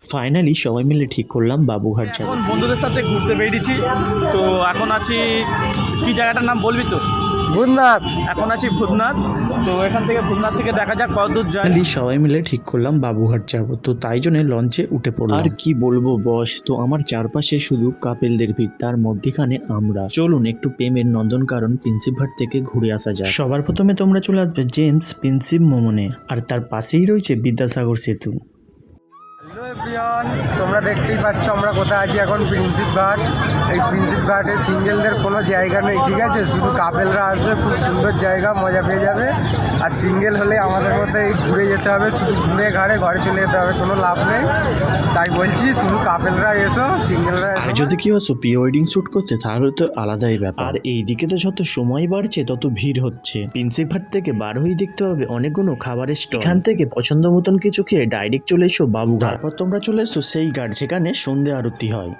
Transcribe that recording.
Finally সবাই মিলে ঠিক করলাম বাবুঘাট যাব। এখন বন্ধুদের সাথে ঘুরতে বেরিয়েছি। তো এখন আছি কি জায়গাটার নাম বলবি তো? ভূতনাথ। এখন আছি ভূতনাথ। তো এখান থেকে ভূতনাথ থেকে দেখা যাক কত দূর যায়। ফাইনালি সবাই মিলে ঠিক করলাম বাবুঘাট যাব, তো তাই জন্য লঞ্চে উঠে পড়লাম। আর কি বলবো বস, তো আমার চারপাশে শুধু কাপেলদের ভিড়, তার মধ্যখানে আমরা। চলুন একটু প্রেমের নন্দনকানন প্রিন্সিপ থেকে ঘুরে আসা যায়। সবার প্রথমে তোমরা চলে আসবে জেমস প্রিন্সিপ মোমনে, আর তার পাশেই রয়েছে বিদ্যাসাগর সেতু। হ্যালো এভরিওয়ান, তোমরা দেখতেই পাচ্ছ আমরা কোথায় আছি এখন, প্রিন্সিপ ঘাট। এই প্রিন্সিপ ঘাটে সিঙ্গেলদের কোনো জায়গা নেই, ঠিক আছে? শুধু কাপেলরা আসবে, খুব সুন্দর জায়গা, মজা পেয়ে যাবে। আর সিঙ্গেল হলে আমাদের মধ্যে এই ঘুরে যেতে হবে, শুধু ঘুরে ঘরে চলে যেতে হবে, কোনো লাভ নেই। তাই বলছি শুধু কাপেলরা এসো, সিঙ্গেলরা এসো। আর যদি কেউ আসো প্রি ওয়েডিং শ্যুট করতে, তাহলে তো আলাদাই ব্যাপার। আর এইদিকে তো যত সময় বাড়ছে তত ভিড় হচ্ছে। প্রিন্সিপ ঘাট থেকে বার হয়েই দেখতে হবে অনেকগুলো খাবারের স্টল। এখান থেকে পছন্দ মতন কিছু খেয়ে ডাইরেক্ট চলে এসো বাবুঘাট। তারপর তোমরা চলে এসো সেই ঘাট যেখানে সন্ধে আরতি হয়।